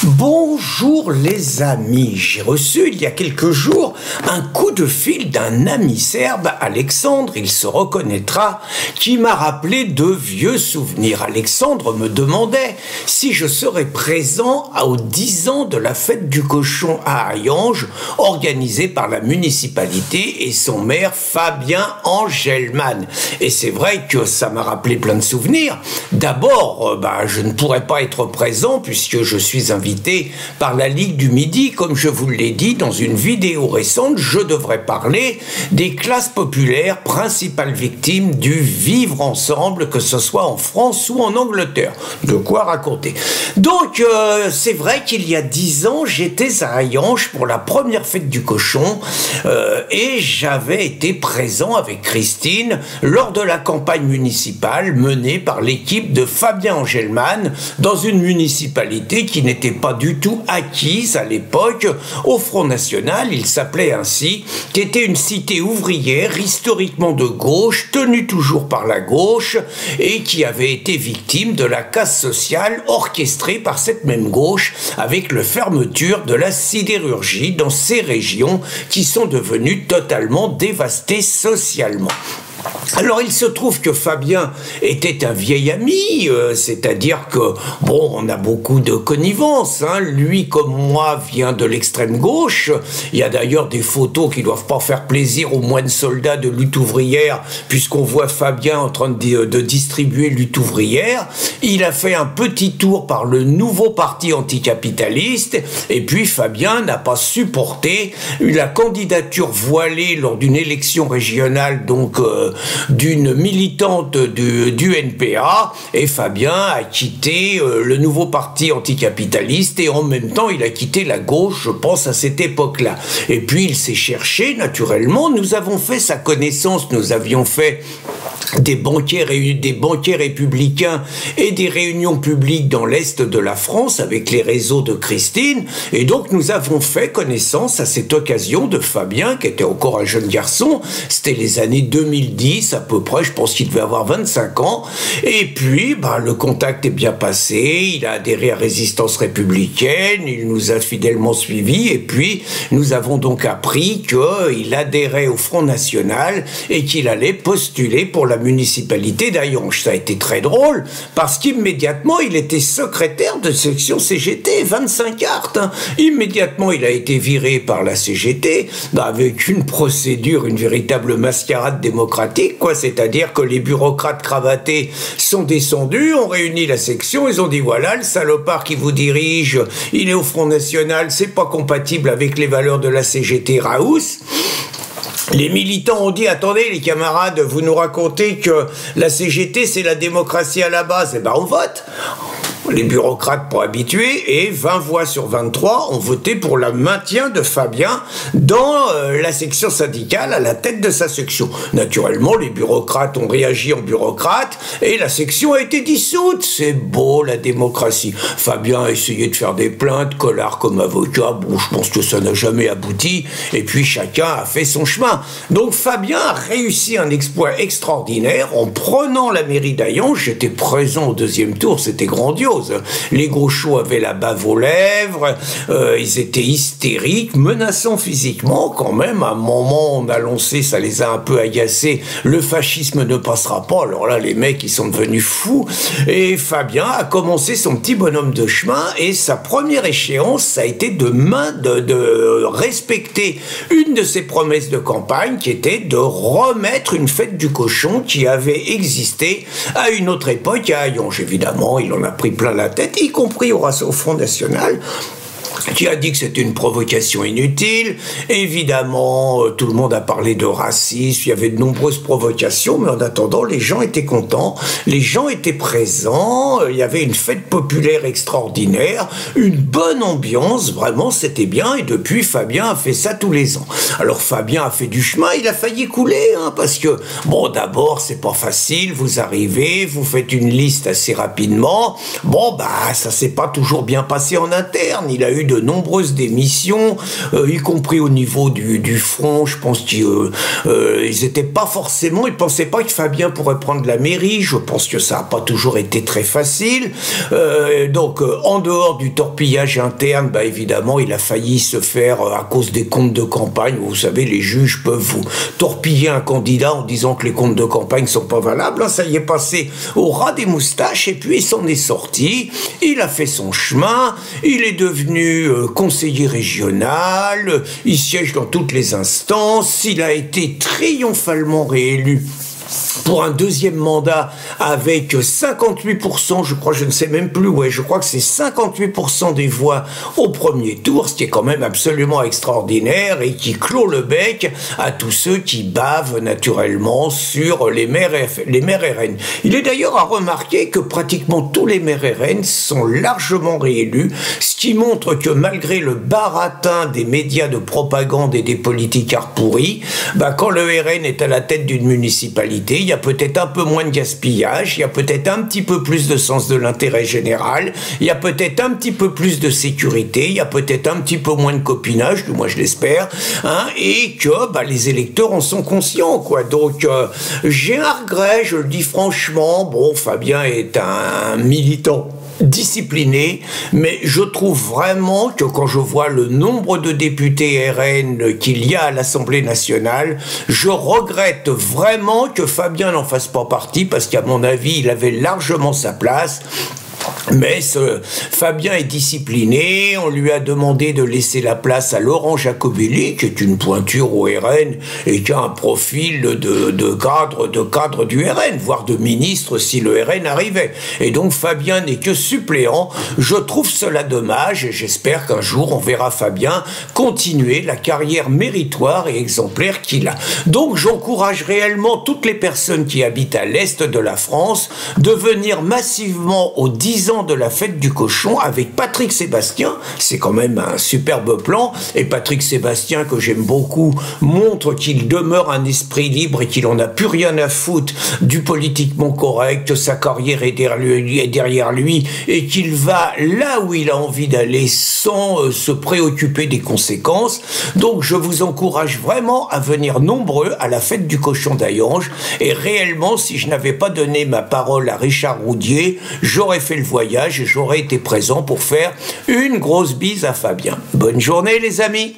Bonjour les amis, j'ai reçu il y a quelques jours un coup de fil d'un ami serbe, Alexandre, il se reconnaîtra, qui m'a rappelé de vieux souvenirs. Alexandre me demandait si je serais présent aux 10 ans de la fête du cochon à Hayange, organisée par la municipalité et son maire Fabien Angelman. Et c'est vrai que ça m'a rappelé plein de souvenirs. D'abord, je ne pourrais pas être présent puisque je suis invité par la Ligue du Midi, comme je vous l'ai dit dans une vidéo récente. Je devrais parler des classes populaires, principales victimes du vivre ensemble, que ce soit en France ou en Angleterre. De quoi raconter. Donc, c'est vrai qu'il y a 10 ans, j'étais à Hayange pour la première fête du cochon et j'avais été présent avec Christine lors de la campagne municipale menée par l'équipe de Fabien Angelman dans une municipalité qui n'était pas du tout acquise à l'époque au Front National, il s'appelait ainsi, qui était une cité ouvrière historiquement de gauche, tenue toujours par la gauche et qui avait été victime de la casse sociale orchestrée par cette même gauche avec la fermeture de la sidérurgie dans ces régions qui sont devenues totalement dévastées socialement. Alors il se trouve que Fabien était un vieil ami, c'est-à-dire que, bon, on a beaucoup de connivence, hein. Lui comme moi vient de l'extrême gauche, il y a d'ailleurs des photos qui doivent pas faire plaisir aux moines soldats de lutte ouvrière, puisqu'on voit Fabien en train de distribuer lutte ouvrière. Il a fait un petit tour par le nouveau parti anticapitaliste, et puis Fabien n'a pas supporté la candidature voilée lors d'une élection régionale, donc d'une militante du NPA, et Fabien a quitté le nouveau parti anticapitaliste et en même temps il a quitté la gauche, je pense, à cette époque-là. Et puis il s'est cherché, naturellement, nous avons fait sa connaissance, nous avions fait des banquiers républicains et des réunions publiques dans l'Est de la France avec les réseaux de Christine, et donc nous avons fait connaissance à cette occasion de Fabien, qui était encore un jeune garçon, c'était les années 2010 à peu près, je pense qu'il devait avoir 25 ans, et puis le contact est bien passé, il a adhéré à Résistance Républicaine, il nous a fidèlement suivis, et puis nous avons donc appris qu'il adhérait au Front National et qu'il allait postuler pour la municipalité d'Hayange. Ça a été très drôle parce qu'immédiatement il était secrétaire de section CGT, 25 cartes, hein. Immédiatement il a été viré par la CGT avec une procédure, une véritable mascarade démocratique, quoi. C'est-à-dire que les bureaucrates cravatés sont descendus, ont réuni la section, ils ont dit voilà, le salopard qui vous dirige, il est au Front National, c'est pas compatible avec les valeurs de la CGT Raous. Les militants ont dit, attendez les camarades, vous nous racontez que la CGT c'est la démocratie à la base, eh ben on vote. Les bureaucrates pas habitués, et 20 voix sur 23 ont voté pour le maintien de Fabien dans la section syndicale à la tête de sa section. Naturellement, les bureaucrates ont réagi en bureaucrates et la section a été dissoute. C'est beau la démocratie. Fabien a essayé de faire des plaintes, Collard comme avocat, bon, je pense que ça n'a jamais abouti, et puis chacun a fait son chemin. Donc Fabien a réussi un exploit extraordinaire en prenant la mairie d'Hayange. J'étais présent au deuxième tour, c'était grandiose. Les gauchos avaient la bave aux lèvres, ils étaient hystériques, menaçants physiquement quand même. À un moment, on a lancé, ça les a un peu agacés, le fascisme ne passera pas. Alors là, les mecs, ils sont devenus fous. Et Fabien a commencé son petit bonhomme de chemin, et sa première échéance, ça a été de respecter une de ses promesses de campagne, qui était de remettre une fête du cochon qui avait existé à une autre époque à Hayange. Évidemment, il en a pris plein la tête, y compris au Front National, qui a dit que c'était une provocation inutile. Évidemment, tout le monde a parlé de racisme, il y avait de nombreuses provocations, mais en attendant, les gens étaient contents, les gens étaient présents, il y avait une fête populaire extraordinaire, une bonne ambiance, vraiment, c'était bien, et depuis, Fabien a fait ça tous les ans. Alors, Fabien a fait du chemin, il a failli couler, hein, parce que, bon, d'abord, c'est pas facile, vous arrivez, vous faites une liste assez rapidement, bon, ça s'est pas toujours bien passé en interne, il a eu de de nombreuses démissions, y compris au niveau du front. Je pense qu'ils n'étaient pas forcément, ils ne pensaient pas que Fabien pourrait prendre la mairie. Je pense que ça n'a pas toujours été très facile. Donc, en dehors du torpillage interne, bah, évidemment, il a failli se faire à cause des comptes de campagne. Vous savez, les juges peuvent vous torpiller un candidat en disant que les comptes de campagne sont pas valables. Ça y est passé au ras des moustaches et puis il s'en est sorti. Il a fait son chemin. Il est devenu conseiller régional. Il siège dans toutes les instances. Il a été triomphalement réélu pour un deuxième mandat avec 58%, je crois, je ne sais même plus, ouais, je crois que c'est 58% des voix au premier tour, ce qui est quand même absolument extraordinaire et qui clôt le bec à tous ceux qui bavent naturellement sur les maires RN. Il est d'ailleurs à remarquer que pratiquement tous les maires RN sont largement réélus, ce qui montre que malgré le baratin des médias de propagande et des politicards pourris, bah, quand le RN est à la tête d'une municipalité, il y a peut-être un peu moins de gaspillage, il y a peut-être un petit peu plus de sens de l'intérêt général, il y a peut-être un petit peu plus de sécurité, il y a peut-être un petit peu moins de copinage, du moins je l'espère, hein, et que bah, les électeurs en sont conscients, quoi. Donc j'ai un regret, je le dis franchement. Bon, Fabien est un militant discipliné, mais je trouve vraiment que quand je vois le nombre de députés RN qu'il y a à l'Assemblée nationale, je regrette vraiment que Fabien n'en fasse pas partie, parce qu'à mon avis, il avait largement sa place. Mais Fabien est discipliné, on lui a demandé de laisser la place à Laurent Jacobelli, qui est une pointure au RN et qui a un profil de cadre du RN, voire de ministre si le RN arrivait. Et donc Fabien n'est que suppléant. Je trouve cela dommage et j'espère qu'un jour on verra Fabien continuer la carrière méritoire et exemplaire qu'il a. Donc j'encourage réellement toutes les personnes qui habitent à l'est de la France de venir massivement aux 10 ans de la fête du cochon avec Patrick Sébastien. C'est quand même un superbe plan, et Patrick Sébastien, que j'aime beaucoup, montre qu'il demeure un esprit libre et qu'il en a plus rien à foutre du politiquement correct, que sa carrière est derrière lui et qu'il va là où il a envie d'aller sans se préoccuper des conséquences. Donc je vous encourage vraiment à venir nombreux à la fête du cochon d'Hayange, et réellement, si je n'avais pas donné ma parole à Richard Roudier, j'aurais fait le voyage et j'aurais été présent pour faire une grosse bise à Fabien. Bonne journée les amis!